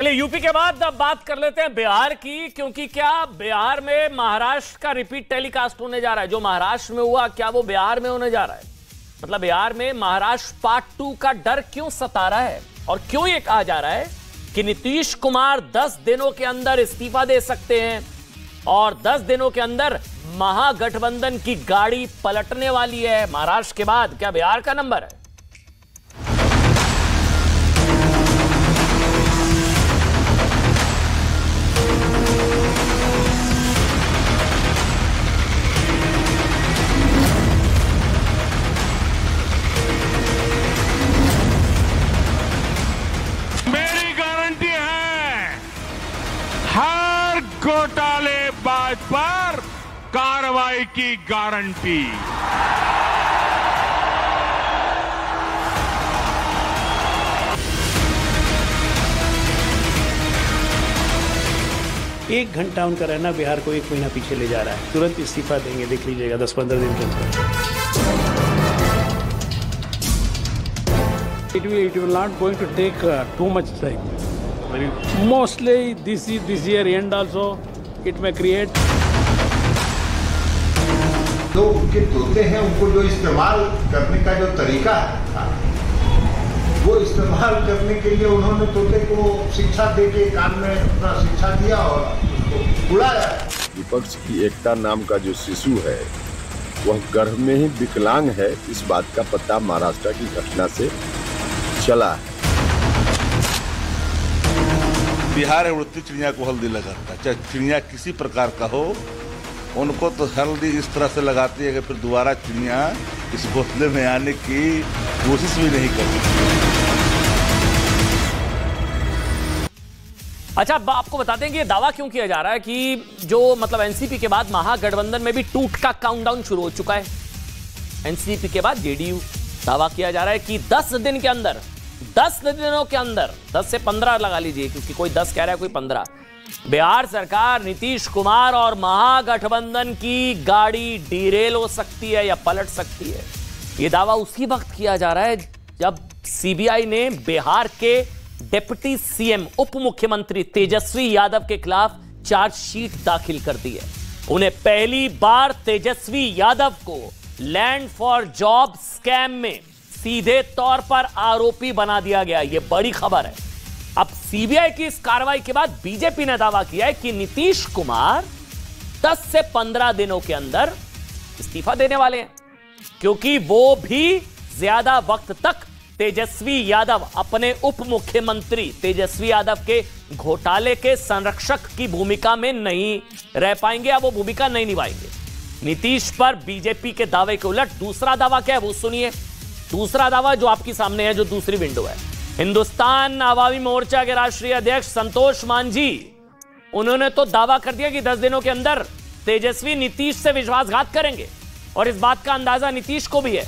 चलिए यूपी के बाद अब बात कर लेते हैं बिहार की, क्योंकि क्या बिहार में महाराष्ट्र का रिपीट टेलीकास्ट होने जा रहा है। जो महाराष्ट्र में हुआ क्या वो बिहार में होने जा रहा है? मतलब बिहार में महाराष्ट्र पार्ट 2 का डर क्यों सता रहा है और क्यों ये कहा जा रहा है कि नीतीश कुमार 10 दिनों के अंदर इस्तीफा दे सकते हैं और 10 दिनों के अंदर महागठबंधन की गाड़ी पलटने वाली है। महाराष्ट्र के बाद क्या बिहार का नंबर है? मेरी गारंटी है, हर घोटालेबाज पर कार्रवाई की गारंटी। एक घंटा उनका रहना बिहार को 1 महीना पीछे ले जा रहा है। तुरंत इस्तीफा देंगे, देख लीजिएगा 10-15 दिन के अंदर। It will not going to take too much time. Mostly this year end also it may create. तो उनके तोते हैं, उनको जो इस्तेमाल करने का जो तरीका है वो इस्तेमाल करने के लिए उन्होंने तोते को शिक्षा देके कान में अपना शिक्षा दिया और उसको उड़ाया। विपक्ष की एकता नाम का जो शिशु है वह गर्भ में ही विकलांग है, इस बात का पता महाराष्ट्र की घटना से चला है। बिहार है उड़ती चिड़िया को हल्दी लगाता, चाहे चिड़िया किसी प्रकार का हो, उनको तो हल्दी इस तरह से लगाती है कि फिर दोबारा चिड़िया इस घोंसले में आने की कोशिश भी नहीं करती। अच्छा, अब आपको बता दें कि ये दावा क्यों किया जा रहा है कि जो मतलब एनसीपी के बाद महागठबंधन में भी टूट का काउंटडाउन शुरू हो चुका है। एनसीपी के बाद जेडीयू, दावा किया जा रहा है कि 10 दिन के अंदर, 10 दिनों के अंदर, 10 से 15 लगा लीजिए, क्योंकि कोई 10 कह रहा है कोई 15, बिहार सरकार नीतीश कुमार और महागठबंधन की गाड़ी डिरेल हो सकती है या पलट सकती है। यह दावा उसी वक्त किया जा रहा है जब सीबीआई ने बिहार के डिप्टी सीएम उप मुख्यमंत्री तेजस्वी यादव के खिलाफ चार्जशीट दाखिल कर दी है। उन्हें पहली बार तेजस्वी यादव को लैंड फॉर जॉब स्कैम में सीधे तौर पर आरोपी बना दिया गया। यह बड़ी खबर है। अब सीबीआई की इस कार्रवाई के बाद बीजेपी ने दावा किया है कि नीतीश कुमार 10 से 15 दिनों के अंदर इस्तीफा देने वाले हैं, क्योंकि वो भी ज्यादा वक्त तक तेजस्वी यादव अपने उप मुख्यमंत्री तेजस्वी यादव के घोटाले के संरक्षक की भूमिका में नहीं रह पाएंगे या वो भूमिका नहीं निभाएंगे। नीतीश पर बीजेपी के दावे के उलट दूसरा दावा क्या है वो सुनिए। दूसरा दावा जो आपके सामने है, जो दूसरी विंडो है, हिंदुस्तान आवामी मोर्चा के राष्ट्रीय अध्यक्ष संतोष मांझी, उन्होंने तो दावा कर दिया कि 10 दिनों के अंदर तेजस्वी नीतीश से विश्वासघात करेंगे और इस बात का अंदाजा नीतीश को भी है।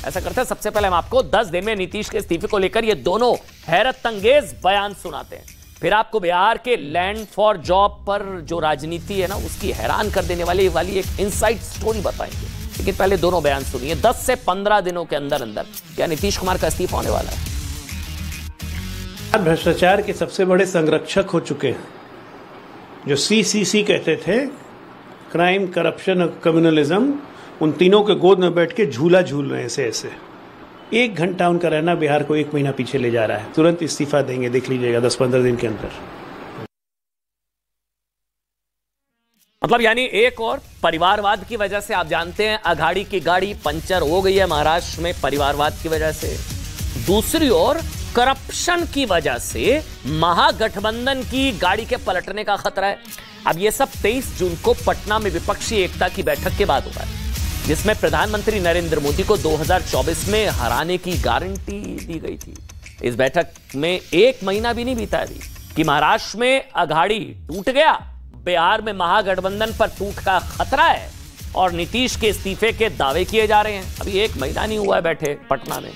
ऐसा करते हैं, सबसे पहले हम आपको 10 दिन में नीतीश के इस्तीफे को लेकर ये दोनों हैरत अंगेज बयान सुनाते हैं, फिर आपको बिहार के लैंड फॉर जॉब पर जो राजनीति है ना उसकी हैरान कर देने वाली एक इनसाइड स्टोरी बताएंगे। लेकिन पहले दोनों बयान सुनिए। 10 से 15 दिनों के अंदर अंदर क्या नीतीश कुमार का इस्तीफा होने वाला है? भ्रष्टाचार के सबसे बड़े संरक्षक हो चुके हैं। जो सीसीसी कहते थे, क्राइम, करप्शन और कम्युनलिज्म, उन तीनों के गोद में बैठ के झूला झूल रहे हैं ऐसे। 1 घंटा उनका रहना बिहार को 1 महीना पीछे ले जा रहा है। तुरंत इस्तीफा देंगे, देख लीजिएगा 10-15 दिन के अंदर। मतलब यानी एक और परिवारवाद की वजह से, आप जानते हैं अघाड़ी की गाड़ी पंचर हो गई है महाराष्ट्र में परिवारवाद की वजह से, दूसरी ओर करप्शन की वजह से महागठबंधन की गाड़ी के पलटने का खतरा है। अब यह सब 23 जून को पटना में विपक्षी एकता की बैठक के बाद हुआ है, जिसमें प्रधानमंत्री नरेंद्र मोदी को 2024 में हराने की गारंटी दी गई थी। इस बैठक में 1 महीना भी नहीं बीता अभी कि महाराष्ट्र में अघाड़ी टूट गया, बिहार में महागठबंधन पर टूट का खतरा है और नीतीश के इस्तीफे के दावे किए जा रहे हैं। अभी 1 महीना नहीं हुआ है बैठे पटना में,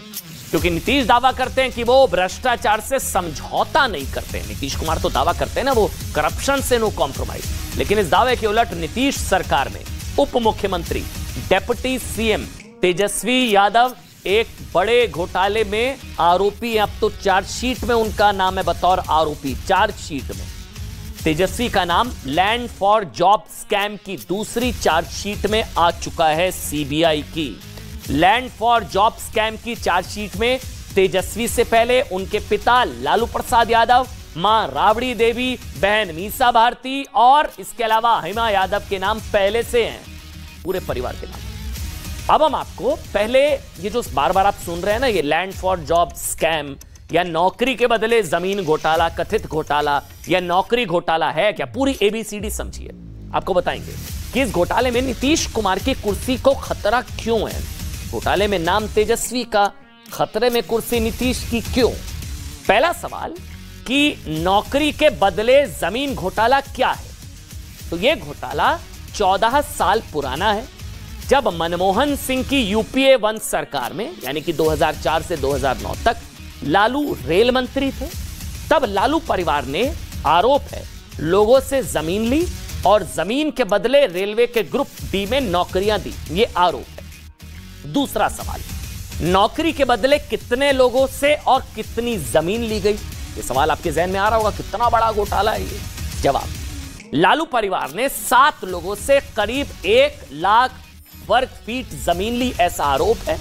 क्योंकि नीतीश दावा करते हैं कि वो भ्रष्टाचार से समझौता नहीं करते हैं। नीतीश कुमार तो दावा करते हैं ना वो करप्शन से नो कॉम्प्रोमाइज, लेकिन इस दावे के उलट नीतीश सरकार में उप मुख्यमंत्री डिप्टी सीएम तेजस्वी यादव एक बड़े घोटाले में आरोपी, अब तो चार्जशीट में उनका नाम है बतौर आरोपी। चार्जशीट में तेजस्वी का नाम लैंड फॉर जॉब स्कैम की दूसरी चार्जशीट में आ चुका है सीबीआई की। लैंड फॉर जॉब स्कैम की चार्जशीट में तेजस्वी से पहले उनके पिता लालू प्रसाद यादव, मां राबड़ी देवी, बहन मीसा भारती और इसके अलावा हेमा यादव के नाम पहले से हैं, पूरे परिवार के नाम। अब हम आपको पहले ये जो बार बार आप सुन रहे हैं ना, ये लैंड फॉर जॉब स्कैम या नौकरी के बदले जमीन घोटाला, कथित घोटाला या नौकरी घोटाला है क्या, पूरी एबीसीडी समझिए। आपको बताएंगे कि इस घोटाले में नीतीश कुमार की कुर्सी को खतरा क्यों है। घोटाले में नाम तेजस्वी का, खतरे में कुर्सी नीतीश की क्यों। पहला सवाल कि नौकरी के बदले जमीन घोटाला क्या है। तो यह घोटाला 14 साल पुराना है। जब मनमोहन सिंह की यूपीए 1 सरकार में, यानी कि 2004 से 2009 तक लालू रेल मंत्री थे, तब लालू परिवार ने, आरोप है, लोगों से जमीन ली और जमीन के बदले रेलवे के ग्रुप डी में नौकरियां दी। यह आरोप है। दूसरा सवाल, नौकरी के बदले कितने लोगों से और कितनी जमीन ली गई। यह सवाल आपके जहन में आ रहा होगा, कितना बड़ा घोटाला है ये। जवाब, लालू परिवार ने 7 लोगों से करीब 1 लाख वर्ग फीट जमीन ली, ऐसा आरोप है।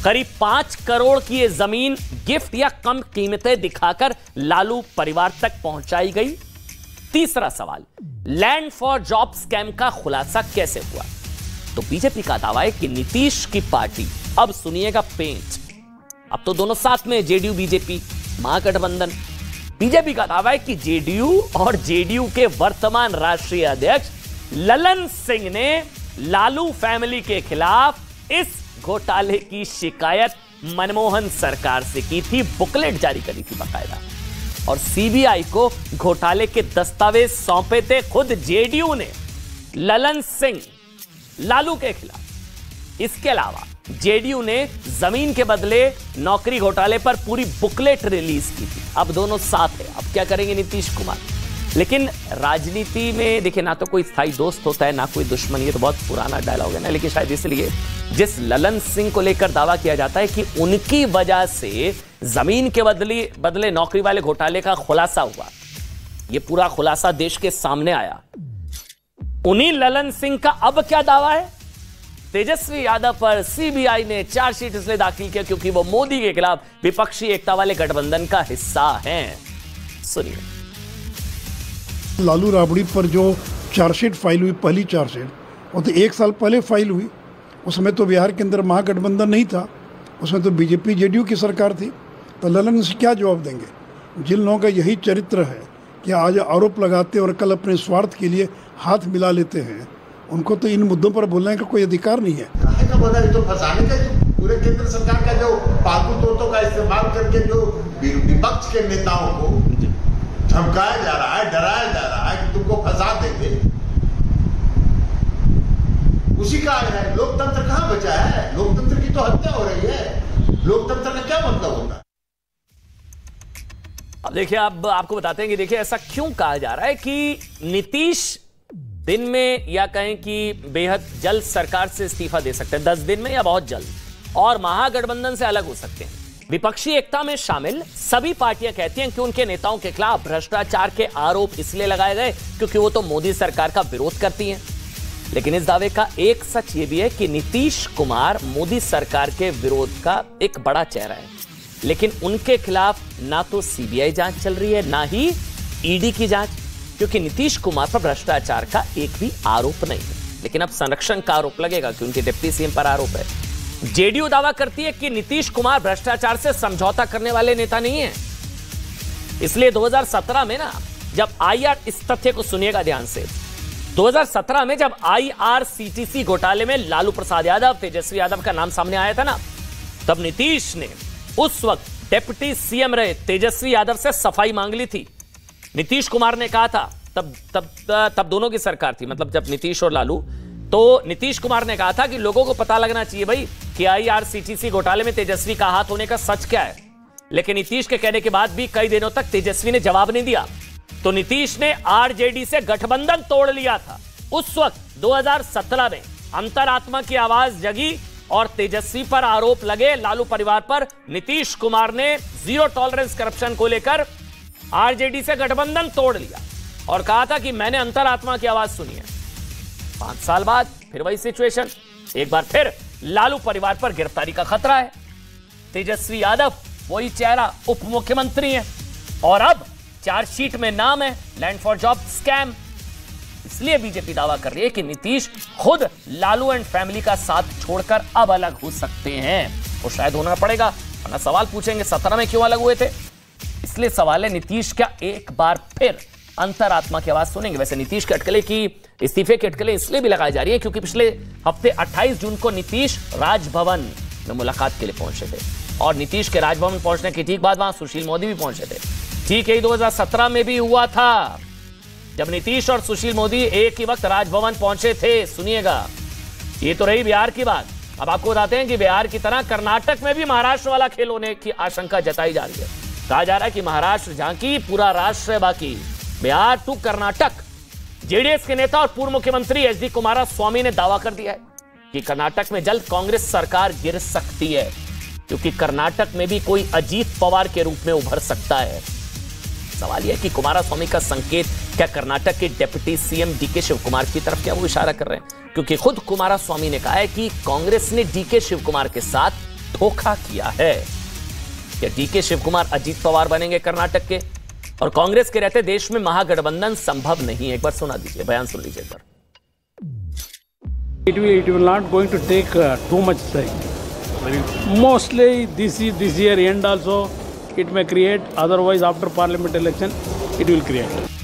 करीब 5 करोड़ की यह जमीन गिफ्ट या कम कीमतें दिखाकर लालू परिवार तक पहुंचाई गई। तीसरा सवाल, लैंड फॉर जॉब स्कैम का खुलासा कैसे हुआ। तो बीजेपी का दावा है कि नीतीश की पार्टी, अब सुनिएगा पेंच, अब तो दोनों साथ में, जेडीयू बीजेपी महागठबंधन। बीजेपी का दावा है कि जेडीयू और जेडीयू के वर्तमान राष्ट्रीय अध्यक्ष ललन सिंह ने लालू फैमिली के खिलाफ इस घोटाले की शिकायत मनमोहन सरकार से की थी, बुकलेट जारी करी थी बाकायदा, और सीबीआई को घोटाले के दस्तावेज सौंपे थे खुद जेडीयू ने ललन सिंह लालू के खिलाफ। इसके अलावा जेडीयू ने जमीन के बदले नौकरी घोटाले पर पूरी बुकलेट रिलीज की थी। अब दोनों साथ है। अब क्या करेंगे नीतीश कुमार। लेकिन राजनीति में देखिए, ना तो कोई स्थायी दोस्त होता है ना कोई दुश्मन, ये तो बहुत पुराना डायलॉग है ना। लेकिन शायद इसलिए जिस ललन सिंह को लेकर दावा किया जाता है कि उनकी वजह से जमीन के बदले नौकरी वाले घोटाले का खुलासा हुआ, ये पूरा खुलासा देश के सामने आया। उन्हीं ललन सिंह का अब क्या दावा है, तेजस्वी यादव पर सीबीआई ने चार्जशीट इसलिए दाखिल किया क्योंकि वो मोदी के खिलाफ विपक्षी एकता वाले गठबंधन का हिस्सा हैं। सुनिए, लालू राबड़ी पर जो चार्जशीट फाइल हुई, पहली चार्जशीट, वो तो 1 साल पहले फाइल हुई। उसमें तो बिहार के अंदर महागठबंधन नहीं था, उसमें तो बीजेपी जेडीयू की सरकार थी। तो ललन से क्या जवाब देंगे। जिन लोगों का यही चरित्र है कि आज आरोप लगाते और कल अपने स्वार्थ के लिए हाथ मिला लेते हैं, उनको तो इन मुद्दों पर बोलने का कोई अधिकार नहीं है। काहे का बोला, तो फंसाने का, जो पूरे केंद्र सरकार का जो पालतू तोतों का इस्तेमाल करके जो विपक्ष के नेताओं को धमकाया जा रहा है, डराया जा रहा है कि तुमको फंसा देंगे, उसी का है। लोकतंत्र कहां बचा है। लोकतंत्र की तो हत्या हो रही है। लोकतंत्र का क्या मतलब होता है। अब देखिए, अब आपको बताते हैं कि देखिए ऐसा क्यों कहा जा रहा है कि नीतीश दिन में या कहें कि बेहद जल्द सरकार से इस्तीफा दे सकते हैं, 10 दिन में या बहुत जल्द, और महागठबंधन से अलग हो सकते हैं। विपक्षी एकता में शामिल सभी पार्टियां कहती हैं कि उनके नेताओं के खिलाफ भ्रष्टाचार के आरोप इसलिए लगाए गए क्योंकि वो तो मोदी सरकार का विरोध करती हैं। लेकिन इस दावे का एक सच ये भी है कि नीतीश कुमार मोदी सरकार के विरोध का एक बड़ा चेहरा है, लेकिन उनके खिलाफ ना तो सीबीआई जांच चल रही है ना ही ईडी की जांच, क्योंकि नीतीश कुमार पर भ्रष्टाचार का एक भी आरोप नहीं है। लेकिन अब संरक्षण का आरोप लगेगा कि उनके डिप्टी सीएम पर आरोप है। जेडीयू दावा करती है कि नीतीश कुमार भ्रष्टाचार से समझौता करने वाले नेता नहीं है। इसलिए 2017 में ना, जब आईआर, इस तथ्य को सुनिएगा ध्यान से, 2017 में जब आईआरसीटीसी घोटाले में लालू प्रसाद यादव, तेजस्वी यादव का नाम सामने आया था ना, तब नीतीश ने उस वक्त डिप्टी सीएम रहे तेजस्वी यादव से सफाई मांग ली थी। नीतीश कुमार ने कहा था, तब दोनों की सरकार थी, मतलब जब नीतीश और लालू, तो नीतीश कुमार ने कहा था कि लोगों को पता लगना चाहिए भाई कि आईआरसीटीसी घोटाले में तेजस्वी का हाथ होने का सच क्या है। लेकिन नीतीश के कहने के बाद भी कई दिनों तक तेजस्वी ने जवाब नहीं दिया, तो नीतीश ने आरजेडी से गठबंधन तोड़ लिया था। उस वक्त 2017 में अंतरात्मा की आवाज जगी और तेजस्वी पर आरोप लगे लालू परिवार पर, नीतीश कुमार ने जीरो टॉलरेंस करप्शन को लेकर आरजेडी से गठबंधन तोड़ लिया और कहा था कि मैंने अंतरात्मा की आवाज सुनी है। 5 साल बाद फिर वही सिचुएशन, एक बार फिर लालू परिवार पर गिरफ्तारी का खतरा है। तेजस्वी यादव वही चेहरा, उप मुख्यमंत्री हैं और अब चार्जशीट में नाम है लैंड फॉर जॉब स्कैम। इसलिए बीजेपी दावा कर रही है कि नीतीश खुद लालू एंड फैमिली का साथ छोड़कर अब अलग हो सकते हैं, और शायद होना पड़ेगा, वरना सवाल पूछेंगे 17 में क्यों अलग हुए थे। इसलिए सवाल है नीतीश क्या एक बार फिर अंतरात्मा की आवाज सुनेंगे। वैसे नीतीश के अटकले की इस्तीफे की अटकलें इसलिए भी लगाई जा रही है क्योंकि पिछले हफ्ते 28 जून को नीतीश राजभवन में मुलाकात के लिए पहुंचे थे, और नीतीश के राजभवन पहुंचने के ठीक बाद वहां सुशील मोदी भी पहुंचे थे। ठीक यही 2017 में भी हुआ था, जब नीतीश और सुशील मोदी एक ही वक्त राजभवन पहुंचे थे। सुनिएगा, ये तो रही बिहार की बात। अब आपको बताते हैं कि बिहार की तरह कर्नाटक में भी महाराष्ट्र वाला खेल होने की आशंका जताई जा रही है। कहा जा रहा है कि महाराष्ट्र झांकी, पूरा राष्ट्र है बाकी। बिहार टू कर्नाटक। जेडीएस के नेता और पूर्व मुख्यमंत्री एचडी कुमारस्वामी ने दावा कर दिया है कि कर्नाटक में जल्द कांग्रेस सरकार गिर सकती है, क्योंकि कर्नाटक में भी कोई अजीत पवार के रूप में उभर सकता है। सवाल यह है कि कुमारस्वामी का संकेत क्या कर्नाटक के डिप्टी सीएम डीके शिवकुमार की तरफ क्या वो इशारा कर रहे हैं? क्योंकि खुद कुमारस्वामी ने कहा है कि कांग्रेस ने डीके शिवकुमार के साथ धोखा किया है। क्या डीके शिवकुमार अजीत पवार बनेंगे कर्नाटक के? और कांग्रेस के रहते देश में महागठबंधन संभव नहीं है। एक बार सुना दीजिए, बयान सुन लीजिए एक बार। It will not going to take too much time. Mostly this year end also it may create. Otherwise, after parliament election, it will create.